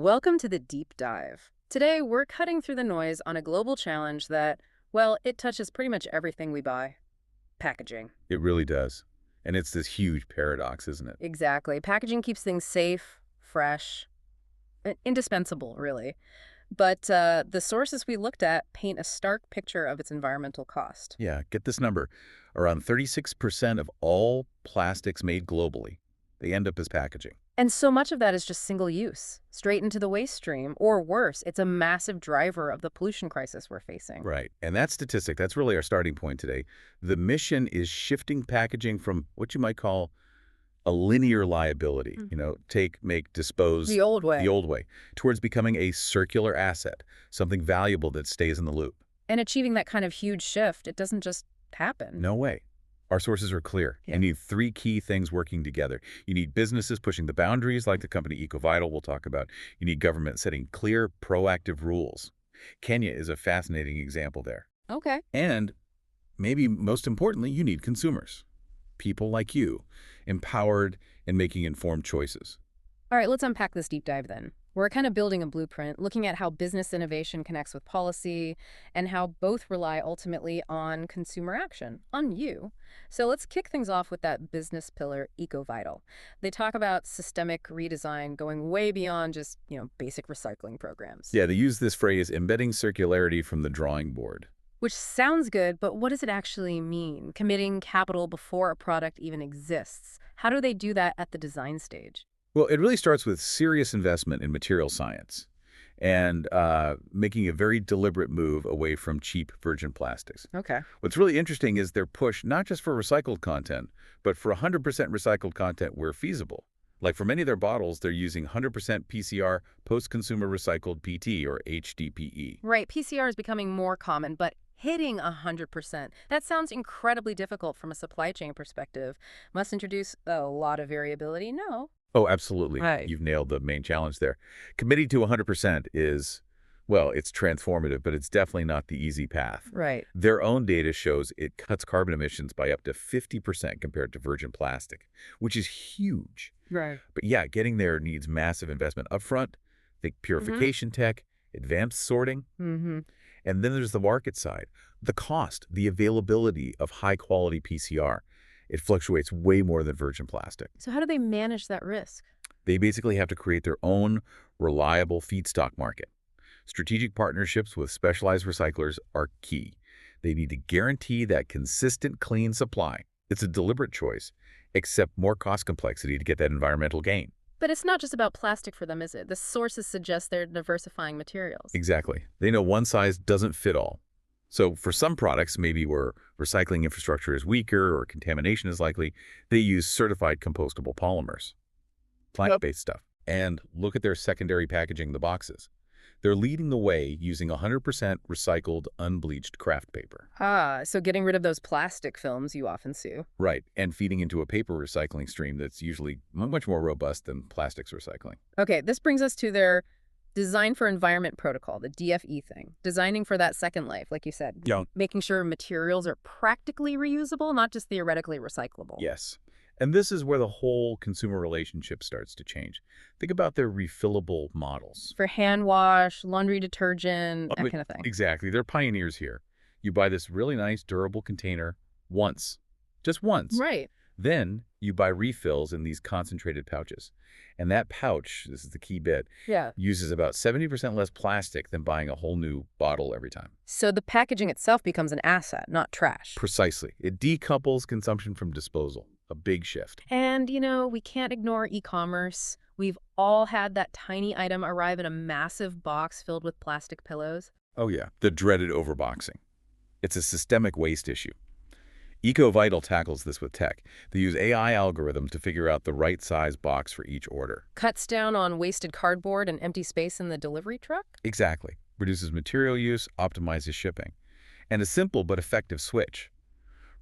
Welcome to the deep dive. Today, we're cutting through the noise on a global challenge that, well, it touches pretty much everything we buy. Packaging. It really does. And it's this huge paradox, isn't it? Exactly. Packaging keeps things safe, fresh, indispensable, really. But the sources we looked at paint a stark picture of its environmental cost. Yeah, get this number. Around 36% of all plastics made globally, they end up as packaging. And so much of that is just single use, straight into the waste stream, or worse, it's a massive driver of the pollution crisis we're facing. Right. And that statistic, that's really our starting point today. The mission is shifting packaging from what you might call a linear liability, Mm. take, make, dispose, The old the way. old way, towards becoming a circular asset, something valuable that stays in the loop. And achieving that kind of huge shift, it doesn't just happen. No way. Our sources are clear. Yeah. You need three key things working together. You need businesses pushing the boundaries like the company EcoVital we'll talk about. You need government setting clear, proactive rules. Kenya is a fascinating example there. Okay. And maybe most importantly, you need consumers. People like you, empowered and making informed choices. All right, let's unpack this deep dive then. We're kind of building a blueprint, looking at how business innovation connects with policy and how both rely ultimately on consumer action, on you. So let's kick things off with that business pillar, EcoVital. They talk about systemic redesign going way beyond just, basic recycling programs. Yeah, they use this phrase, embedding circularity from the drawing board. Which sounds good, but what does it actually mean? Committing capital before a product even exists. How do they do that at the design stage? Well, it really starts with serious investment in material science and making a very deliberate move away from cheap virgin plastics. Okay. What's really interesting is their push not just for recycled content, but for 100% recycled content where feasible. Like for many of their bottles, they're using 100% PCR post-consumer recycled PT or HDPE. Right, PCR is becoming more common, but hitting 100%, that sounds incredibly difficult from a supply chain perspective. Must introduce a lot of variability? No. Oh, absolutely. Right. You've nailed the main challenge there. Committing to 100% is, well, it's transformative, but it's definitely not the easy path. Right. Their own data shows it cuts carbon emissions by up to 50% compared to virgin plastic, which is huge. Right. But yeah, getting there needs massive investment upfront, think purification tech, advanced sorting, Mm-hmm. and then there's the market side. The cost, the availability of high-quality PCR. It fluctuates way more than virgin plastic. So how do they manage that risk? They basically have to create their own reliable feedstock market. Strategic partnerships with specialized recyclers are key. They need to guarantee that consistent, clean supply. It's a deliberate choice, except more cost complexity to get that environmental gain. But it's not just about plastic for them, is it? The sources suggest they're diversifying materials. Exactly. They know one size doesn't fit all. So for some products, maybe where recycling infrastructure is weaker or contamination is likely, they use certified compostable polymers, plant-based stuff. And look at their secondary packaging, the boxes. They're leading the way using 100% recycled, unbleached craft paper. Ah, so getting rid of those plastic films you often see. Right, and feeding into a paper recycling stream that's usually much more robust than plastics recycling. Okay, this brings us to their Design for Environment Protocol, the DFE thing. Designing for that second life, like you said. Yeah. Making sure materials are practically reusable, not just theoretically recyclable. Yes. And this is where the whole consumer relationship starts to change. Think about their refillable models. For hand wash, laundry detergent, that But kind of thing. exactly. They're pioneers here. You buy this really nice, durable container once, just once. Right. Then you buy refills in these concentrated pouches. And that pouch, this is the key bit, Yeah. uses about 70% less plastic than buying a whole new bottle every time. So the packaging itself becomes an asset, not trash. Precisely. It decouples consumption from disposal. A big shift. And, we can't ignore e-commerce. We've all had that tiny item arrive in a massive box filled with plastic pillows. Oh yeah, the dreaded overboxing. It's a systemic waste issue. EcoVital tackles this with tech. They use AI algorithms to figure out the right size box for each order. Cuts down on wasted cardboard and empty space in the delivery truck? Exactly. Reduces material use, optimizes shipping. And a simple but effective switch.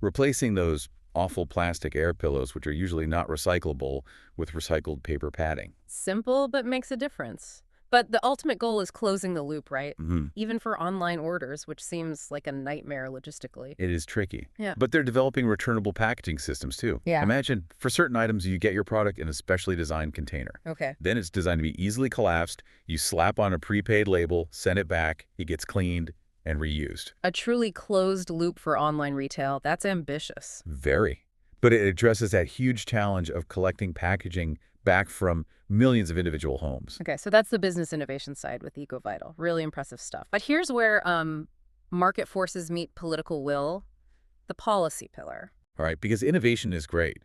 Replacing those awful plastic air pillows, which are usually not recyclable, with recycled paper padding. Simple, but makes a difference. But the ultimate goal is closing the loop, right? Mhm. Even for online orders, which seems like a nightmare logistically. It is tricky. Yeah. But they're developing returnable packaging systems too. Yeah. Imagine, for certain items, you get your product in a specially designed container. Okay. Then it's designed to be easily collapsed. You slap on a prepaid label, send it back, it gets cleaned and reused. A truly closed loop for online retail. That's ambitious. Very. But it addresses that huge challenge of collecting packaging back from millions of individual homes. Okay, so that's the business innovation side with EcoVital. Really impressive stuff. But here's where market forces meet political will, the policy pillar. All right, because innovation is great,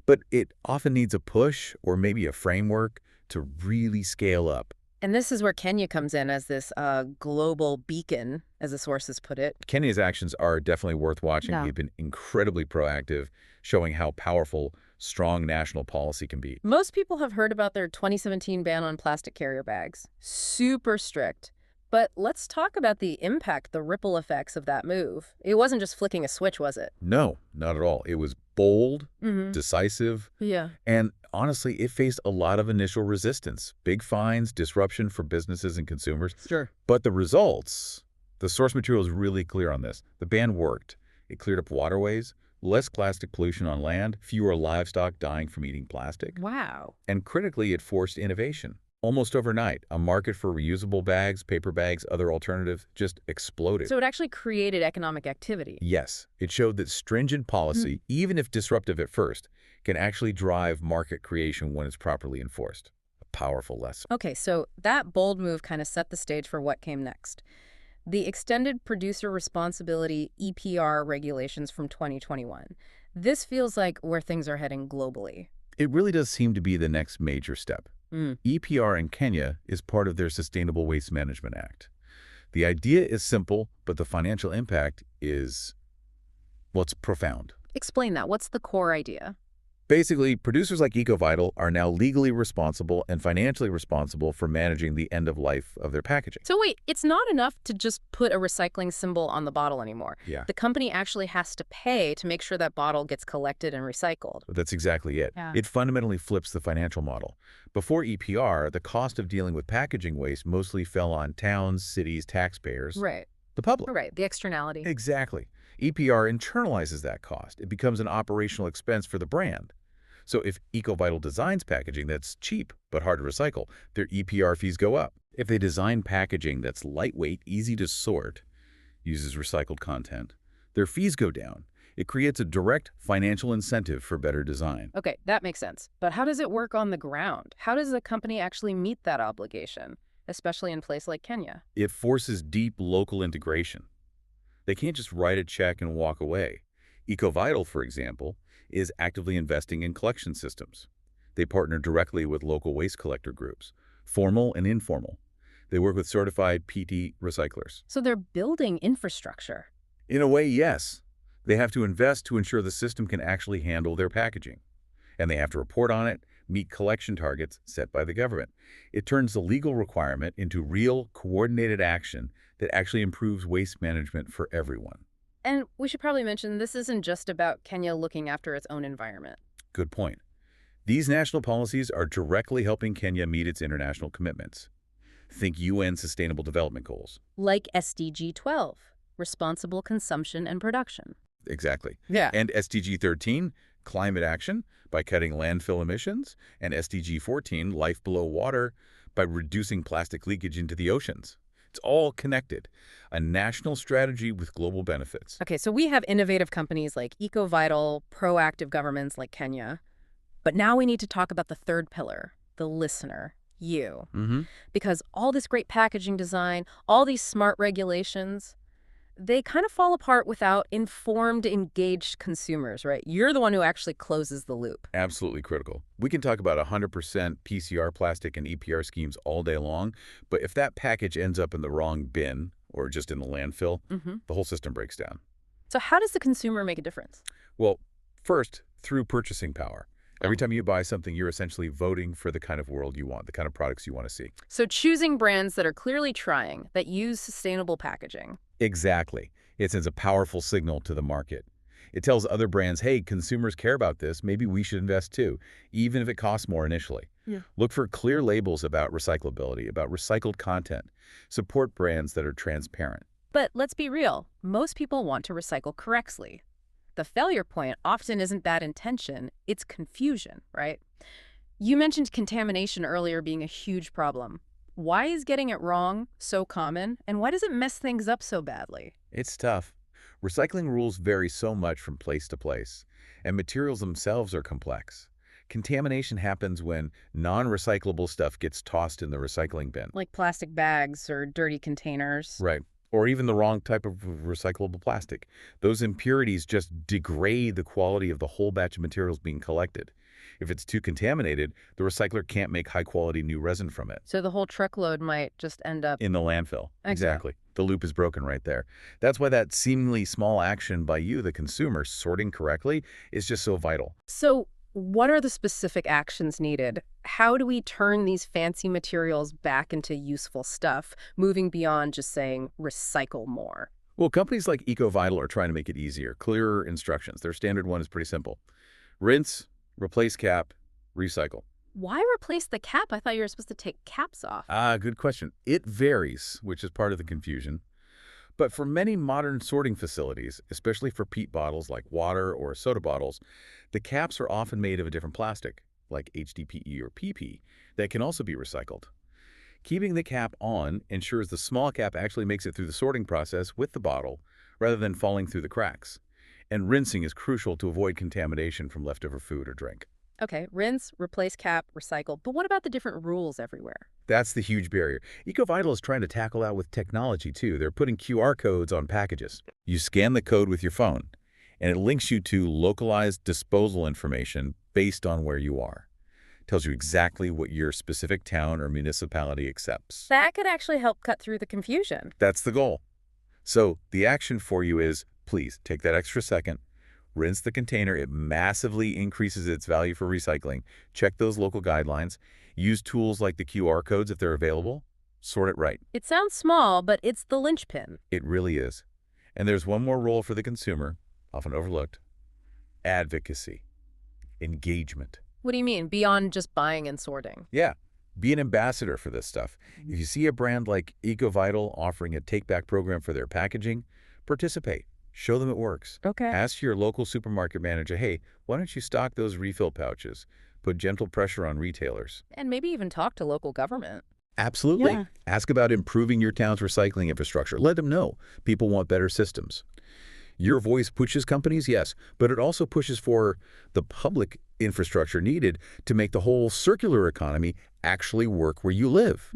but it often needs a push or maybe a framework to really scale up. And this is where Kenya comes in as this global beacon, as the sources put it. Kenya's actions are definitely worth watching. Yeah. They've been incredibly proactive, showing how powerful strong national policy can be. Most people have heard about their 2017 ban on plastic carrier bags. Super strict. But let's talk about the impact, the ripple effects of that move. It wasn't just flicking a switch, was it? No, not at all. It was bold, Mm-hmm. decisive, Yeah. and honestly, it faced a lot of initial resistance. Big fines, disruption for businesses and consumers. Sure. But the results, the source material is really clear on this. The ban worked. It cleared up waterways, less plastic pollution on land, fewer livestock dying from eating plastic. Wow. And critically, it forced innovation. Almost overnight, a market for reusable bags, paper bags, other alternatives just exploded. So it actually created economic activity. Yes, it showed that stringent policy, even if disruptive at first, can actually drive market creation when it's properly enforced. A powerful lesson. Okay, so that bold move kind of set the stage for what came next. The Extended Producer Responsibility EPR regulations from 2021. This feels like where things are heading globally. It really does seem to be the next major step. Mm. EPR in Kenya is part of their Sustainable Waste Management Act. The idea is simple, but the financial impact is, well, it's profound. Explain that. What's the core idea? Basically, producers like EcoVital are now legally responsible and financially responsible for managing the end of life of their packaging. So wait, it's not enough to just put a recycling symbol on the bottle anymore. Yeah. The company actually has to pay to make sure that bottle gets collected and recycled. That's exactly it. Yeah. It fundamentally flips the financial model. Before EPR, the cost of dealing with packaging waste mostly fell on towns, cities, taxpayers, Right. the public. Right. The externality. Exactly. EPR internalizes that cost. It becomes an operational expense for the brand. So if EcoVital designs packaging that's cheap but hard to recycle, their EPR fees go up. If they design packaging that's lightweight, easy to sort, uses recycled content, their fees go down. It creates a direct financial incentive for better design. Okay, that makes sense. But how does it work on the ground? How does the company actually meet that obligation, especially in a place like Kenya? It forces deep local integration. They can't just write a check and walk away. EcoVital, for example, is actively investing in collection systems. They partner directly with local waste collector groups, formal and informal. They work with certified PT recyclers. So they're building infrastructure. In a way, yes. They have to invest to ensure the system can actually handle their packaging. And they have to report on it, meet collection targets set by the government. It turns the legal requirement into real, coordinated action that actually improves waste management for everyone. And we should probably mention this isn't just about Kenya looking after its own environment. Good point. These national policies are directly helping Kenya meet its international commitments. Think UN Sustainable Development Goals. Like SDG 12, responsible consumption and production. Exactly. Yeah. And SDG 13, climate action by cutting landfill emissions, and SDG 14, life below water, by reducing plastic leakage into the oceans. It's all connected. A national strategy with global benefits. Okay, so we have innovative companies like EcoVital, proactive governments like Kenya. But now we need to talk about the third pillar, the listener, you. Because all this great packaging design, all these smart regulations, they kind of fall apart without informed, engaged consumers, right? You're the one who actually closes the loop. Absolutely critical. We can talk about 100% PCR plastic and EPR schemes all day long, but if that package ends up in the wrong bin or just in the landfill, the whole system breaks down. So how does the consumer make a difference? Well, first, through purchasing power. Every time you buy something, you're essentially voting for the kind of world you want, the kind of products you want to see. So choosing brands that are clearly trying, that use sustainable packaging. Exactly. It sends a powerful signal to the market. It tells other brands, hey, consumers care about this, maybe we should invest too, even if it costs more initially. Yeah. Look for clear labels about recyclability, about recycled content. Support brands that are transparent. But let's be real, most people want to recycle correctly. The failure point often isn't bad intention, it's confusion, right? You mentioned contamination earlier being a huge problem. Why is getting it wrong so common, and why does it mess things up so badly? It's tough. Recycling rules vary so much from place to place, and materials themselves are complex. Contamination happens when non-recyclable stuff gets tossed in the recycling bin. Like plastic bags or dirty containers. Right. Or even the wrong type of recyclable plastic. Those impurities just degrade the quality of the whole batch of materials being collected. If it's too contaminated, the recycler can't make high-quality new resin from it. So the whole truckload might just end up... In the landfill. Okay. Exactly. The loop is broken right there. That's why that seemingly small action by you, the consumer, sorting correctly, is just so vital. So what are the specific actions needed? How do we turn these fancy materials back into useful stuff, moving beyond just saying recycle more? Well, companies like EcoVital are trying to make it easier, clearer instructions. Their standard one is pretty simple. Rinse, replace cap, recycle. Why replace the cap? I thought you were supposed to take caps off. Good question. It varies, which is part of the confusion. But for many modern sorting facilities, especially for PET bottles like water or soda bottles, the caps are often made of a different plastic, like HDPE or PP, that can also be recycled. Keeping the cap on ensures the small cap actually makes it through the sorting process with the bottle, rather than falling through the cracks. And rinsing is crucial to avoid contamination from leftover food or drink. Okay, rinse, replace cap, recycle. But what about the different rules everywhere? That's the huge barrier. EcoVital is trying to tackle that with technology, too. They're putting QR codes on packages. You scan the code with your phone, and it links you to localized disposal information based on where you are. It tells you exactly what your specific town or municipality accepts. That could actually help cut through the confusion. That's the goal. So the action for you is, please take that extra second, rinse the container. It massively increases its value for recycling. Check those local guidelines. Use tools like the QR codes if they're available. Sort it right. It sounds small, but it's the linchpin. It really is. And there's one more role for the consumer, often overlooked. Advocacy. Engagement. What do you mean, beyond just buying and sorting? Yeah. Be an ambassador for this stuff. If you see a brand like EcoVital offering a take-back program for their packaging, participate. Show them it works. Okay. Ask your local supermarket manager, hey, why don't you stock those refill pouches? Put gentle pressure on retailers. And maybe even talk to local government. Absolutely. Yeah. Ask about improving your town's recycling infrastructure. Let them know. People want better systems. Your voice pushes companies, yes, but it also pushes for the public infrastructure needed to make the whole circular economy actually work where you live.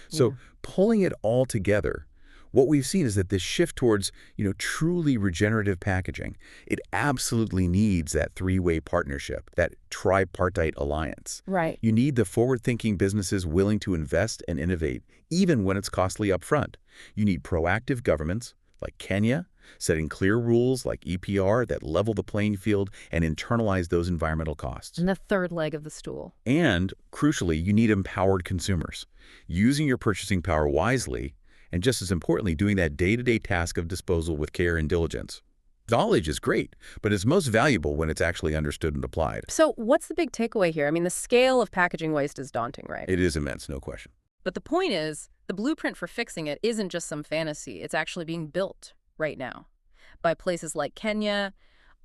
So pulling it all together, what we've seen is that this shift towards, truly regenerative packaging, it absolutely needs that three-way partnership, that tripartite alliance. Right. You need the forward-thinking businesses willing to invest and innovate, even when it's costly upfront. You need proactive governments, like Kenya, setting clear rules like EPR that level the playing field and internalize those environmental costs. And the third leg of the stool. And, crucially, you need empowered consumers, using your purchasing power wisely, and just as importantly, doing that day-to-day task of disposal with care and diligence. Knowledge is great, but it's most valuable when it's actually understood and applied. So what's the big takeaway here? I mean, the scale of packaging waste is daunting, right? It is immense, no question. But the point is, the blueprint for fixing it isn't just some fantasy. It's actually being built right now by places like Kenya,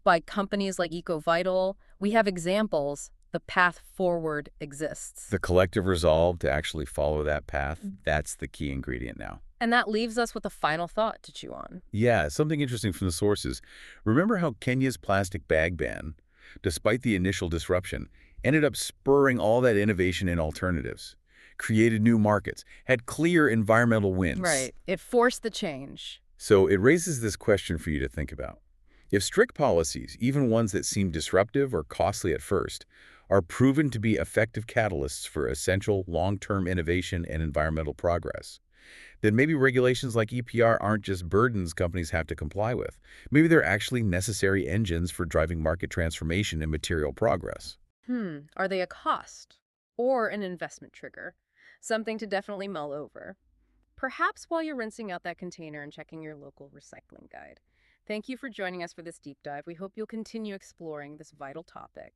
by companies like EcoVital. We have examples. The path forward exists. The collective resolve to actually follow that path, that's the key ingredient now. And that leaves us with a final thought to chew on. Yeah, something interesting from the sources. Remember how Kenya's plastic bag ban, despite the initial disruption, ended up spurring all that innovation in alternatives, created new markets, had clear environmental wins. Right. It forced the change. So it raises this question for you to think about. If strict policies, even ones that seem disruptive or costly at first, are proven to be effective catalysts for essential long-term innovation and environmental progress, then maybe regulations like EPR aren't just burdens companies have to comply with. Maybe they're actually necessary engines for driving market transformation and material progress. Are they a cost or an investment trigger? Something to definitely mull over. Perhaps while you're rinsing out that container and checking your local recycling guide. Thank you for joining us for this deep dive. We hope you'll continue exploring this vital topic.